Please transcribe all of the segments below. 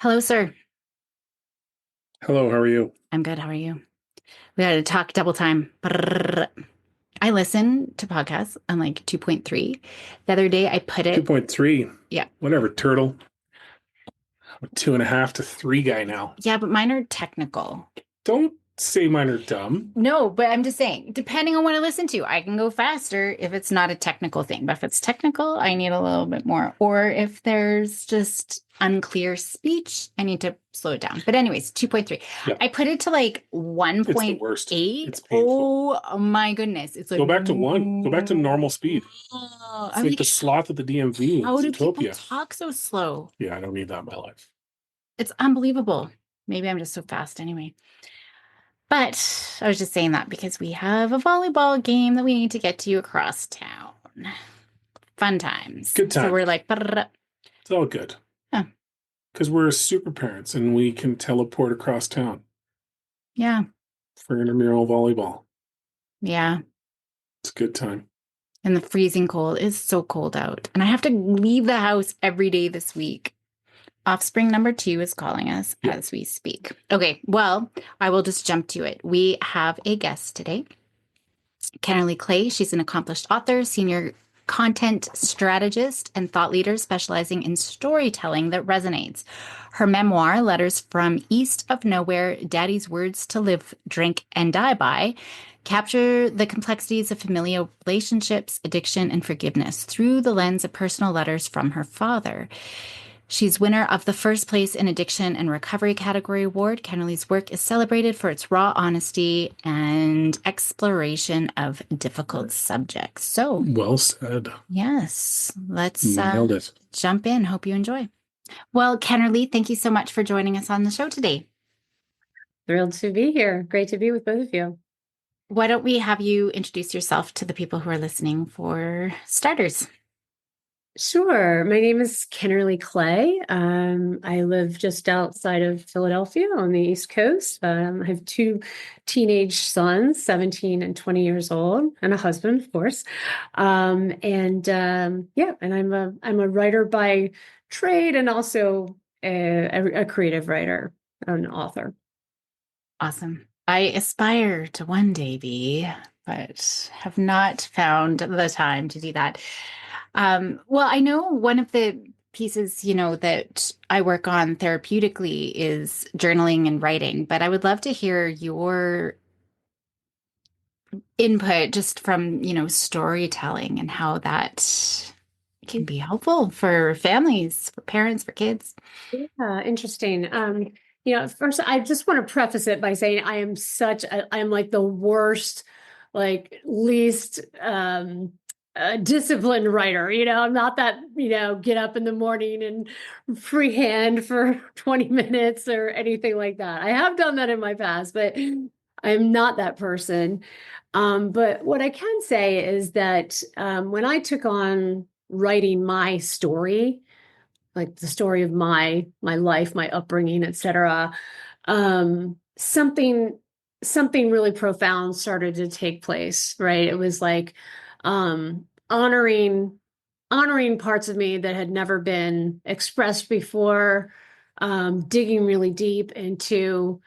Hello, sir. Hello, how are you? I'm good. How are you? We got to talk double time. Brrr. I listen to podcasts on like 2.3. The other day I put it, 2.3. yeah. Whatever, turtle. I'm a 2.5 to 3 guy now. Yeah, but mine are technical. Don't say mine are dumb. No, but I'm just saying, depending on what I listen to, I can go faster if it's not a technical thing. But if it's technical, I need a little bit more. Or if there's just unclear speech, I need to slow it down. But anyways, 2.3. Yeah, I put it to like it's the worst. 1.8. It's painful. Oh my goodness. It's like, Go back to one. Go back to normal speed. It's I'm like like, the sloth at the DMV. how It's do people utopia. talk so slow? Yeah, I don't need that in my life. It's unbelievable. Maybe I'm just so fast anyway. But I was just saying that because we have a volleyball game that we need to get to across town. Fun times. Good So time. we're like, "Brrr." It's all good. Oh, Because we're super parents and we can teleport across town yeah, for intramural volleyball. yeah. It's a good time. And the freezing cold is so cold out. And I have to leave the house every day this week. Offspring number 2 is calling us Yeah. as we speak. Okay, well, I will just jump to it. We have a guest today. Kennerly Clay, she's an accomplished author, senior content strategist, and thought leader specializing in storytelling that resonates. Her memoir, Letters from East of Nowhere, Daddy's Words to Live, Drink, and Die By, capture the complexities of familial relationships, addiction, and forgiveness through the lens of personal letters from her father. She's winner of the first place in addiction and recovery category award. Kennerly's work is celebrated for its raw honesty and exploration of difficult subjects. So, Well said. yes, let's Nailed it. jump in. Hope you enjoy. Well, Kennerly, thank you so much for joining us on the show today. Thrilled to be here. Great to be with both of you. Why don't we have you introduce yourself to the people who are listening for starters? Sure. My name is Kennerly Clay. I live just outside of Philadelphia on the East Coast. I have 2 teenage sons, 17 and 20 years old, and a husband, of course. Yeah, and I'm a writer by trade and also a creative writer, an author. Awesome. I aspire to one day be, but have not found the time to do that. Well, I know one of the pieces, that I work on therapeutically is journaling and writing, but I would love to hear your input just from, storytelling and how that can be helpful for families, for parents, for kids. Yeah, interesting. First, I just want to preface it by saying I'm like the worst, like least disciplined writer. I'm not that, get up in the morning and freehand for 20 minutes or anything like that. I have done that in my past, but I'm not that person. But what I can say is that when I took on writing my story, like the story of my life, my upbringing, etc. Something really profound started to take place, right? It was like honoring parts of me that had never been expressed before, digging really deep into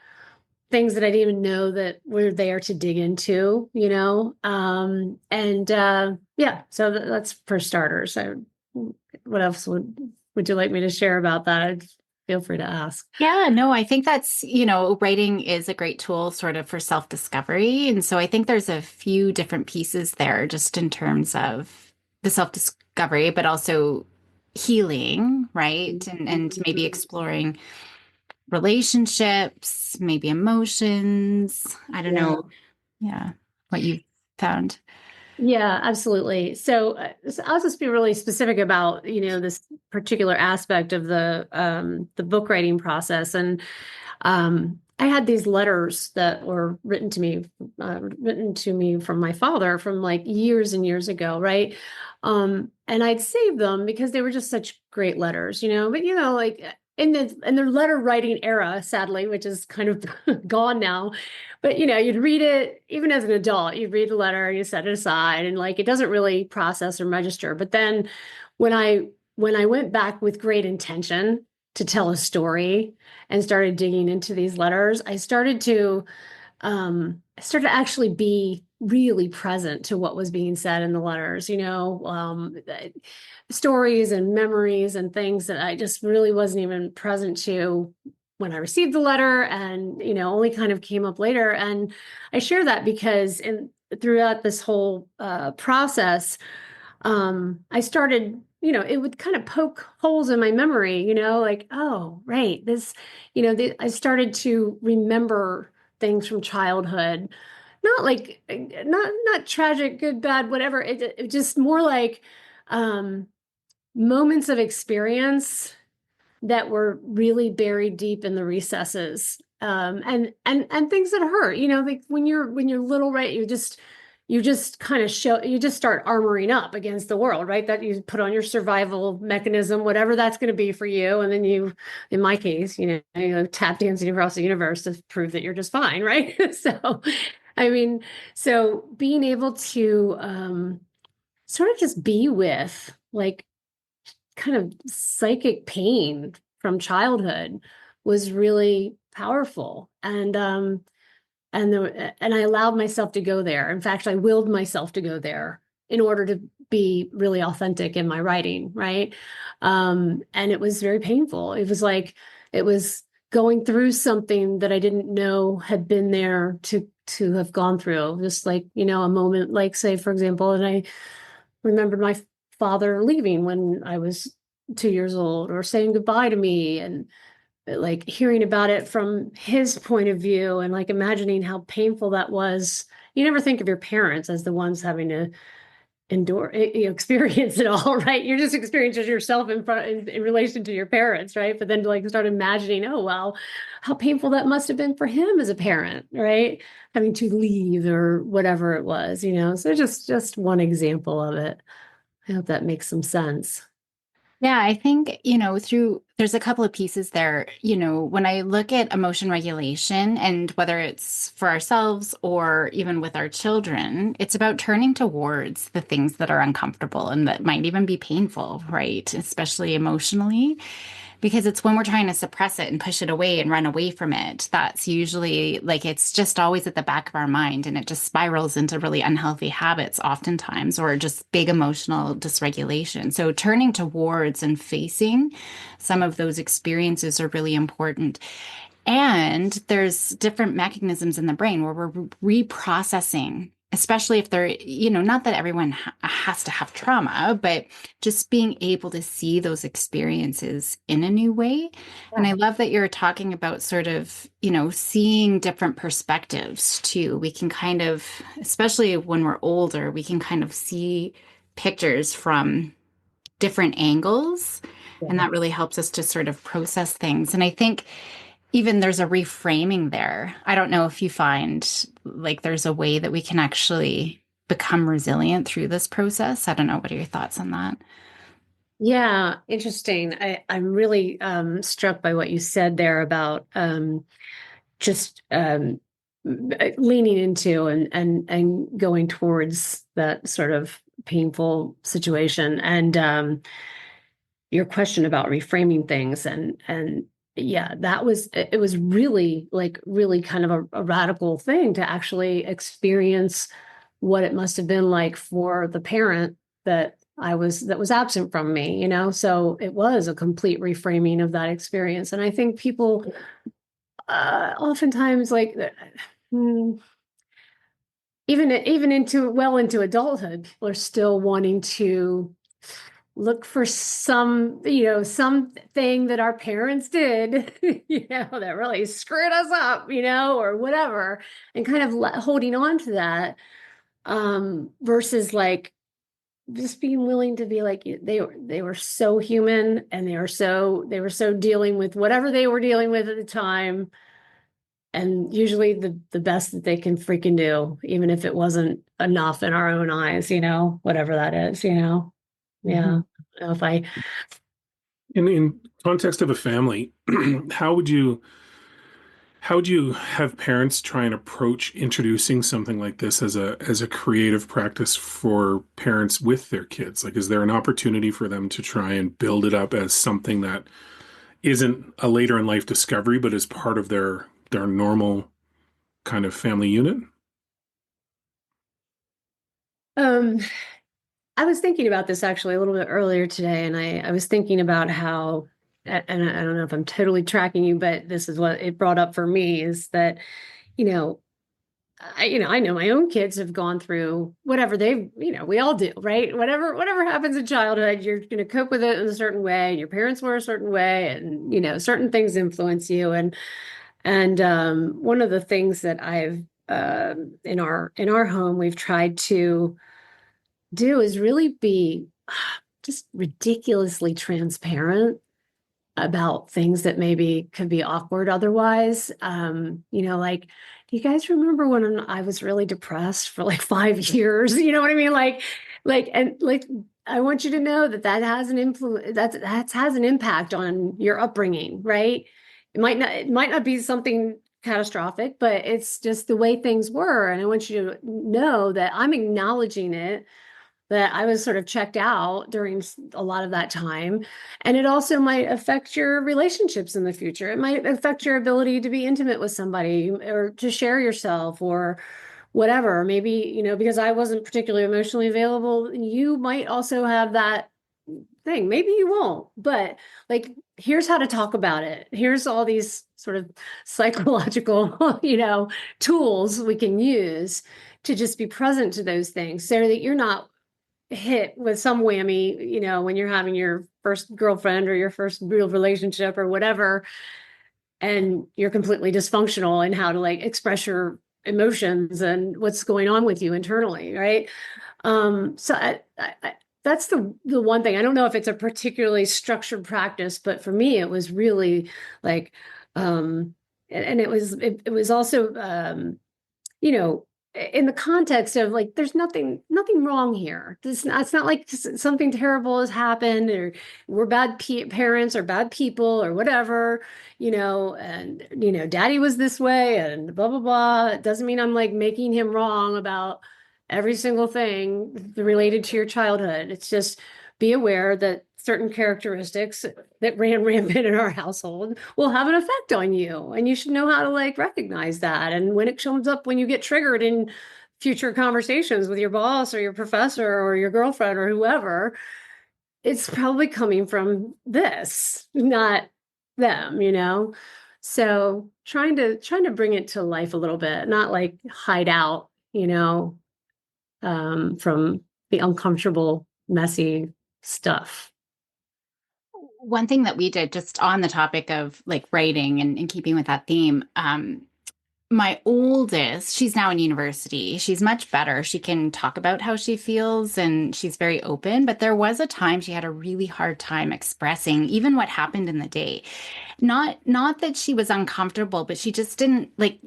things that I didn't even know that were there to dig into, yeah, so that's for starters. What else would you like me to share about that? Feel free to ask. Yeah, no, I think that's, writing is a great tool sort of for self-discovery. And so I think there's a few different pieces there just in terms of the self-discovery, but also healing, right? And maybe exploring relationships, maybe emotions. I don't know. Yeah, what you found. Yeah, absolutely. So I'll just be really specific about, this particular aspect of the book writing process. And I had these letters that were written to me from my father from like years and years ago, right? And I'd saved them because they were just such great letters, but like in the letter writing era, sadly, which is kind of gone now. But you'd read it even as an adult. You'd read the letter, you set it aside, and like it doesn't really process or register. But then when I went back with great intention to tell a story and started digging into these letters, I started to actually be really present to what was being said in the letters, stories and memories and things that I just really wasn't even present to when I received the letter, and only kind of came up later. And I share that because throughout this whole process, I started, it would kind of poke holes in my memory, like, oh, right, this, I started to remember things from childhood, not like, not tragic, good, bad, whatever. It just more like moments of experience that were really buried deep in the recesses, and things that hurt, like when you're little, right, you just kind of you just start armoring up against the world, right, that you put on your survival mechanism, whatever that's going to be for you, and then in my case, you tap dancing across the universe to prove that you're just fine, right? So I mean, so being able to sort of just be with like kind of psychic pain from childhood was really powerful. And I allowed myself to go there. In fact, I willed myself to go there in order to be really authentic in my writing, right? And it was very painful. It was going through something that I didn't know had been there to have gone through. Just like, a moment, like, say, for example, and I remembered my father leaving when I was 2 years old, or saying goodbye to me, and like hearing about it from his point of view, and like imagining how painful that was. You never think of your parents as the ones having to endure, experience it all, right? You're just experiencing yourself in relation to your parents, right? But then to like start imagining, oh wow, how painful that must have been for him as a parent, right? Having to leave or whatever it was, So just one example of it. I hope that makes some sense. Yeah, I think, there's a couple of pieces there. When I look at emotion regulation, and whether it's for ourselves or even with our children, it's about turning towards the things that are uncomfortable and that might even be painful, right? Especially emotionally. Because it's when we're trying to suppress it and push it away and run away from it, that's usually like it's just always at the back of our mind, and it just spirals into really unhealthy habits oftentimes, or just big emotional dysregulation. So turning towards and facing some of those experiences are really important. And there's different mechanisms in the brain where we're reprocessing, especially if they're, not that everyone has to have trauma, but just being able to see those experiences in a new way. And I love that you're talking about sort of, seeing different perspectives too. We can kind of, especially when we're older, we can kind of see pictures from different angles. And that really helps us to sort of process things. And I think even there's a reframing there. I don't know if you find like there's a way that we can actually become resilient through this process. I don't know. What are your thoughts on that? Yeah, interesting. I'm really struck by what you said there about just leaning into and going towards that sort of painful situation, and your question about reframing things, and yeah, it was really like really kind of a radical thing to actually experience what it must have been like for the parent that was absent from me, so it was a complete reframing of that experience. And I think people oftentimes like hmm, even into adulthood, people are still wanting to look for something that our parents did, that really screwed us up, or whatever, and kind of holding on to that, versus like just being willing to be like they were so human, and they were so dealing with whatever they were dealing with at the time, and usually the best that they can freaking do, even if it wasn't enough in our own eyes, whatever that is. Yeah. Mhm. If I And context of a family, how would you how would you have parents try and approach introducing something like this as a creative practice for parents with their kids? Like, is there an opportunity for them to try and build it up as something that isn't a later in life discovery, but is part of their normal kind of family unit? Um, I was thinking about this actually a little bit earlier today, and I was thinking about how, and I don't know if I'm totally tracking you, but this is what it brought up for me is that, you know, I know my own kids have gone through whatever they've, we all do, right? Whatever happens in childhood, you're going to cope with it in a certain way. Your parents were a certain way, and certain things influence you. And one of the things that I've in our home we've tried to do is really be just ridiculously transparent about things that maybe could be awkward otherwise. Like, do you guys remember when I was really depressed for like 5 years? You know what I mean? And I want you to know that that has an influence, that has an impact on your upbringing, right? It might not be something catastrophic, but it's just the way things were. And I want you to know that I'm acknowledging it, that I was sort of checked out during a lot of that time. And it also might affect your relationships in the future. It might affect your ability to be intimate with somebody or to share yourself or whatever. Maybe, because I wasn't particularly emotionally available, you might also have that thing. Maybe you won't, but like, here's how to talk about it. Here's all these sort of psychological, tools we can use to just be present to those things so that you're not hit with some whammy, when you're having your first girlfriend or your first real relationship or whatever, and you're completely dysfunctional in how to like express your emotions and what's going on with you internally, right? So that's the one thing. I don't know if it's a particularly structured practice, but for me, it was really like, and it was also, in the context of like, there's nothing wrong here. It's not like something terrible has happened or we're bad parents or bad people or whatever, and, daddy was this way and blah, blah, blah. It doesn't mean I'm like making him wrong about every single thing related to your childhood. It's just be aware that certain characteristics that ran rampant in our household will have an effect on you. And you should know how to like recognize that. And when it comes up, when you get triggered in future conversations with your boss or your professor or your girlfriend or whoever, it's probably coming from this, not them. So trying to bring it to life a little bit, not like hide out, from the uncomfortable, messy stuff. One thing that we did just on the topic of like writing and keeping with that theme, my oldest, she's now in university. She's much better. She can talk about how she feels and she's very open. But there was a time she had a really hard time expressing even what happened in the day. Not that she was uncomfortable, but she just didn't like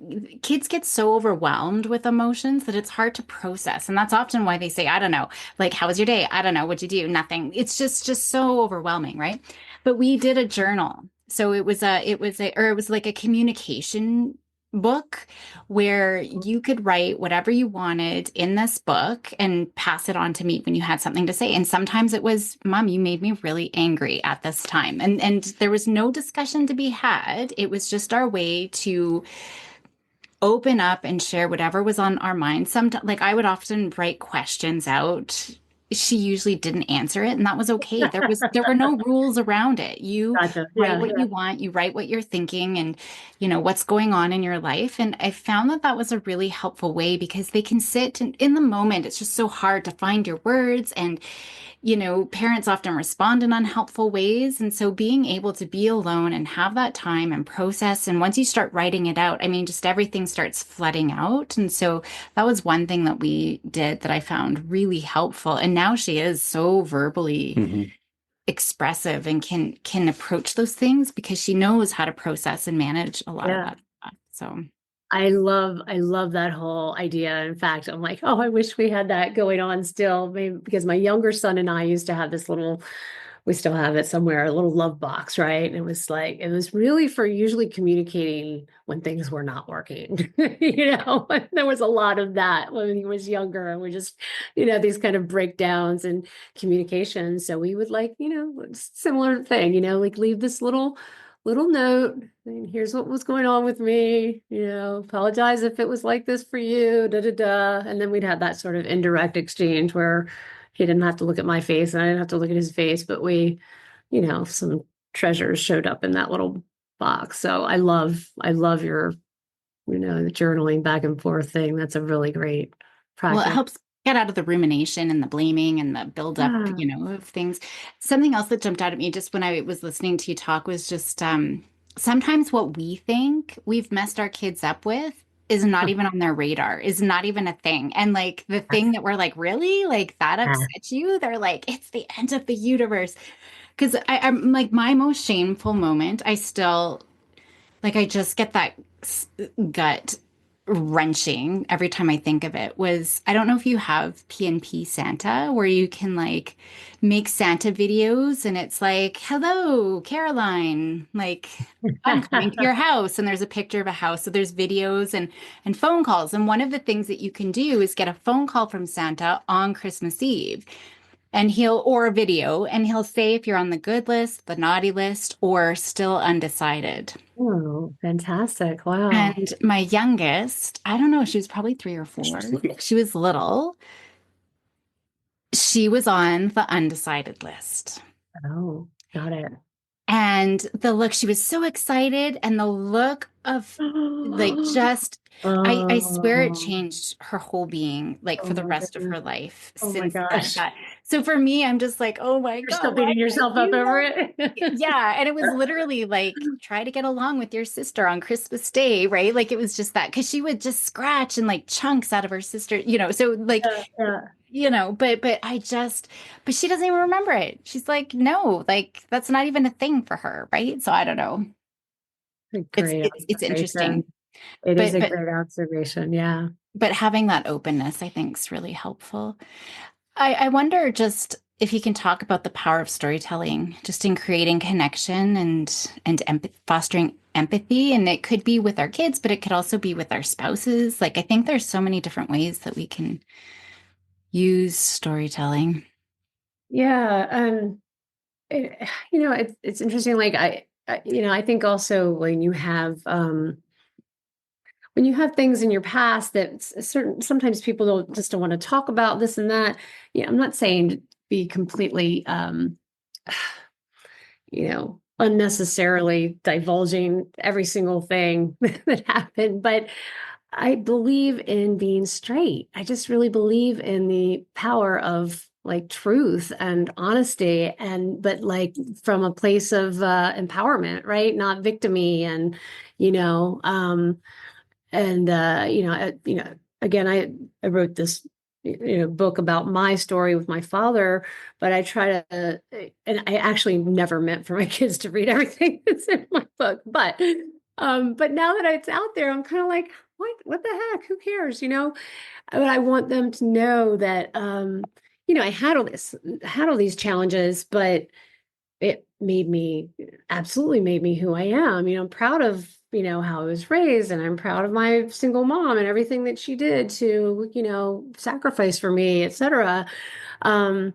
kids get so overwhelmed with emotions that it's hard to process. And that's often why they say, I don't know, like, how was your day? I don't know. What'd you do? Nothing. It's just so overwhelming, right? But we did a journal. So it was like a communication book where you could write whatever you wanted in this book and pass it on to me when you had something to say. And sometimes it was, Mom, you made me really angry at this time. And there was no discussion to be had. It was just our way to open up and share whatever was on our mind. Sometimes, like I would often write questions out. She usually didn't answer it, and that was okay. There were no rules around it. You Gotcha. write what you want, you write what you're thinking and what's going on in your life. And I found that was a really helpful way because they can sit in the moment. It's just so hard to find your words and parents often respond in unhelpful ways. And so being able to be alone and have that time and process, and once you start writing it out, I mean, just everything starts flooding out. And so that was one thing that we did that I found really helpful. And now she is so verbally expressive and can approach those things because she knows how to process and manage a lot of that stuff. So I love that whole idea. In fact, I'm like, oh, I wish we had that going on still. Maybe because my younger son and I used to have this little we still have it somewhere, a little love box, right? And it was like, it was really for usually communicating when things were not working. There was a lot of that when he was younger, and we just, these kind of breakdowns and communication. So we would like, similar thing, like leave this little note, and here's what was going on with me, apologize if it was like this for you, da da da. And then we'd have that sort of indirect exchange where he didn't have to look at my face and I didn't have to look at his face, but we, some treasures showed up in that little box. So I love your, the journaling back and forth thing. That's a really great Well, it practice. helps get out of the rumination and the blaming and the buildup, Yeah. of things. Something else that jumped out at me just when I was listening to you talk was just sometimes what we think we've messed our kids up with is not even on their radar, is not even a thing. And like the thing that we're like, really? Like that upset you? They're like, it's the end of the universe. Because I'm like my most shameful moment, I still like I just get that gut wrenching every time I think of it was I don't know if you have PNP Santa where you can like make Santa videos and it's like, hello, Caroline, like I'm coming to your house and there's a picture of a house. So there's videos and phone calls. And one of the things that you can do is get a phone call from Santa on Christmas Eve and or a video, and he'll say if you're on the good list, the naughty list, or still undecided. Oh, fantastic. Wow. And my youngest, I don't know, she was probably 3 or 4. She was little. She was on the undecided list. Oh, got it. And the look, she was so excited, and the look of like just I swear it Oh, changed her whole being like oh for the my rest of goodness. her life Oh my since gosh. that. So for me, I'm just like, oh my You're still God, why beating did I yourself up do over that? it. Yeah, and it was literally like try to get along with your sister on Christmas Day, right? Like it was just that because she would just scratch and like chunks out of her sister, so like Yeah, yeah. but but she doesn't even remember it. She's like, no, like that's not even a thing for her, right? So I don't know. A It's great it's interesting. observation. It is But a but great observation. Yeah. but having that openness, I think, is really helpful. I wonder just if you can talk about the power of storytelling, just in creating connection and fostering empathy. And it could be with our kids, but it could also be with our spouses. Like I think there's so many different ways that we can use storytelling. Yeah. It's interesting. Like I think also when you have things in your past that sometimes people don't want to talk about this and that. I'm not saying to be completely unnecessarily divulging every single thing that happened, but I believe in being straight. I just really believe in the power of like truth and honesty, but like from a place of empowerment, right? Not victimy. And you know and again, I wrote this book about my story with my father, but I try to and I actually never meant for my kids to read everything that's in my book, but now that it's out there, I'm kind of like, what the heck, who cares, but I want them to know that I had all these challenges, but it absolutely made me who I am. I'm proud of, how I was raised, and I'm proud of my single mom and everything that she did to, sacrifice for me, etc. Um,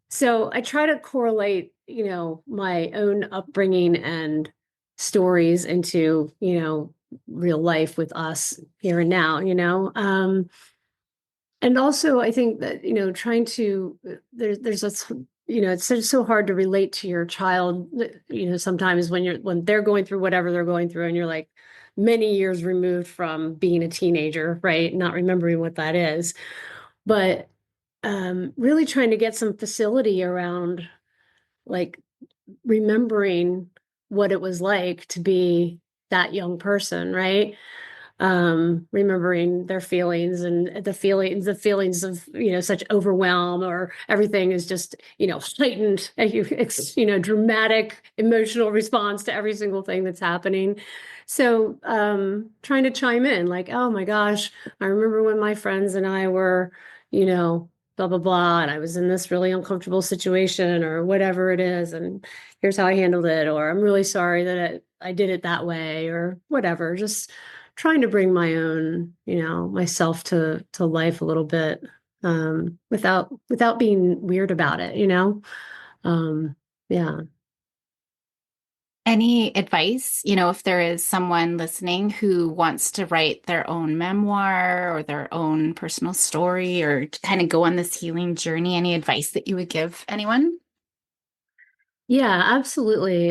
so I try to correlate, my own upbringing and stories into, real life with us here and now, and also, I think that, trying to, there's a, it's so hard to relate to your child, sometimes when they're going through whatever they're going through and you're like many years removed from being a teenager, right? Not remembering what that is. But really trying to get some facility around like remembering what it was like to be that young person, right? Remembering their feelings and the feelings of, such overwhelm, or everything is just, heightened, dramatic emotional response to every single thing that's happening. So, trying to chime in like, oh my gosh, I remember when my friends and I were, you know, blah, blah, blah, and I was in this really uncomfortable situation or whatever it is, and here's how I handled it, or I'm really sorry that I did it that way, or whatever. Just trying to bring my own, myself to life a little bit, without being weird about it. Yeah. Any advice, if there is someone listening who wants to write their own memoir or their own personal story or to kind of go on this healing journey, any advice that you would give anyone? Yeah, absolutely.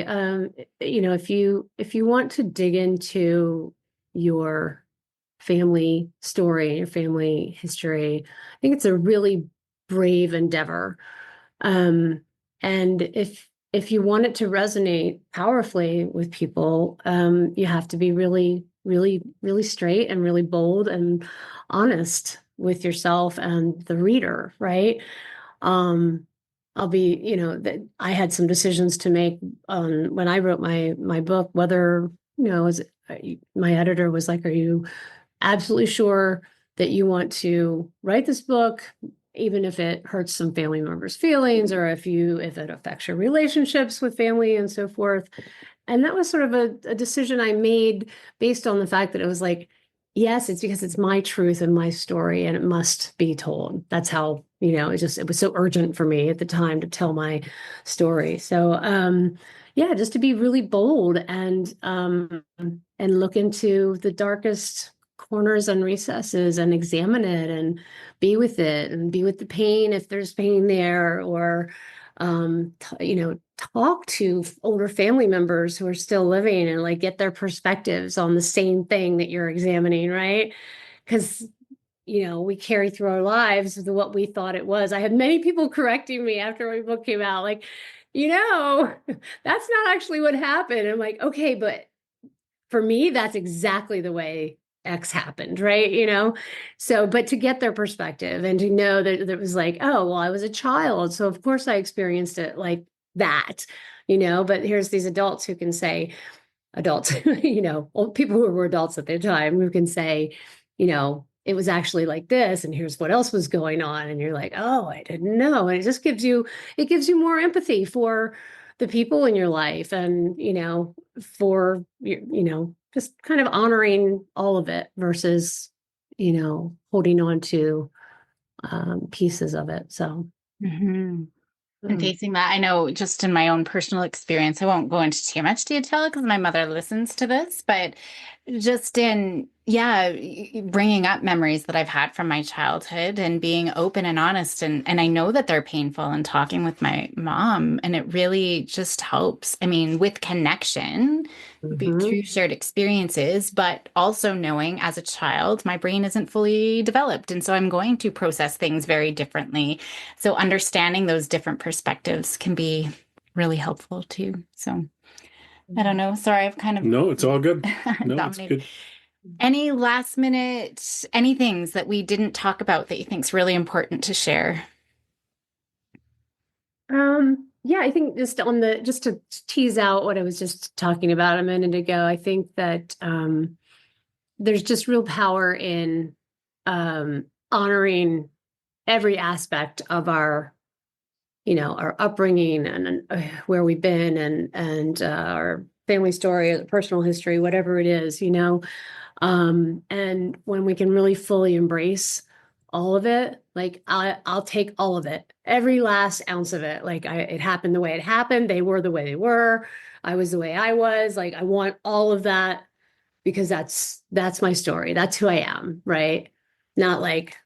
If you want to dig into your family story and your family history, I think it's a really brave endeavor. Um, and if you want it to resonate powerfully with people, you have to be really, really, really straight and really bold and honest with yourself and the reader, right? Um, I'll be, that I had some decisions to make on when I wrote my book, whether, as my editor was like, "Are you absolutely sure that you want to write this book, even if it hurts some family members' feelings, or if it affects your relationships with family and so forth?" And that was sort of a decision I made based on the fact that it was like, yes, it's because it's my truth and my story and it must be told. That's how, it was so urgent for me at the time to tell my story. So yeah, just to be really bold and look into the darkest corners and recesses and examine it and be with it and be with the pain if there's pain there, or talk to older family members who are still living and like get their perspectives on the same thing that you're examining, right? Because we carry through our lives what we thought it was. I had many people correcting me after my book came out, like, that's not actually what happened. And I'm like, okay, but for me, that's exactly the way X happened, right? So, but to get their perspective and to know that it was like, oh, well, I was a child. So, of course, I experienced it like that, but here's these adults who can say, adults, old people who were adults at the time who can say, it was actually like this, and here's what else was going on. And you're like, oh, I didn't know. And it gives you more empathy for the people in your life and, for, just kind of honoring all of it versus, holding on to pieces of it. So, Mm-hmm. And um, facing that, I know just in my own personal experience, I won't go into too much detail because my mother listens to this, but just in, yeah, bringing up memories that I've had from my childhood and being open and honest. And I know that they're painful and talking with my mom, and it really just helps. I mean, with connection, mhm. through shared experiences, but also knowing as a child, my brain isn't fully developed. And so I'm going to process things very differently. So understanding those different perspectives can be really helpful too. So I don't know. Sorry, I've kind No, it's all good. of No, it's dominated. good. Any last minute, any things that we didn't talk about that you think is really important to share? Yeah, I think just to tease out what I was just talking about a minute ago, I think that there's just real power in honoring every aspect of our upbringing and where we've been and our family story, or personal history, whatever it is, and when we can really fully embrace all of it, like I'll take all of it, every last ounce of it. Like it happened the way it happened. They were the way they were. I was the way I was. Like I want all of that because that's my story. That's who I am, right? Not like,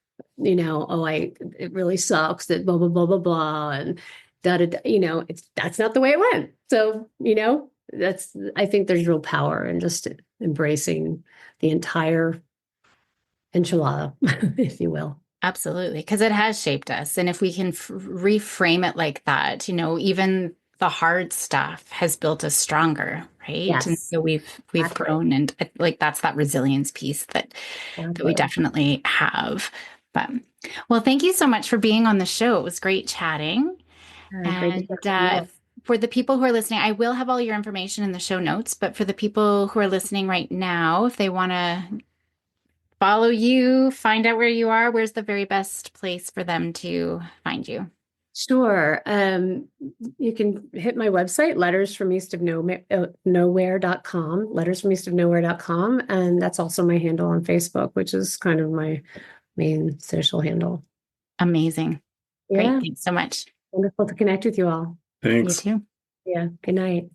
oh, it really sucks that blah blah blah blah blah and da da da. That's not the way it went. So, that's I think there's real power in just embracing the entire enchilada, if you will. Absolutely, because it has shaped us. And if we can reframe it like that, even the hard stuff has built us stronger, right? And Yes, so we've exactly. grown, and like that's that resilience piece that we Exactly. definitely have. But well, thank you so much for being on the show. It was great chatting. Great to And hear from you. for the people who are listening, I will have all your information in the show notes. But for the people who are listening right now, if they want to follow you, find out where you are, where's the very best place for them to find you? Sure. You can hit my website, lettersfromeastofnowhere.com, lettersfromeastofnowhere.com. And that's also my handle on Facebook, which is kind of my main social handle. Amazing. Great. Yeah. Thanks so much. Wonderful to connect with you all. You Thanks. too. Yeah. Good night.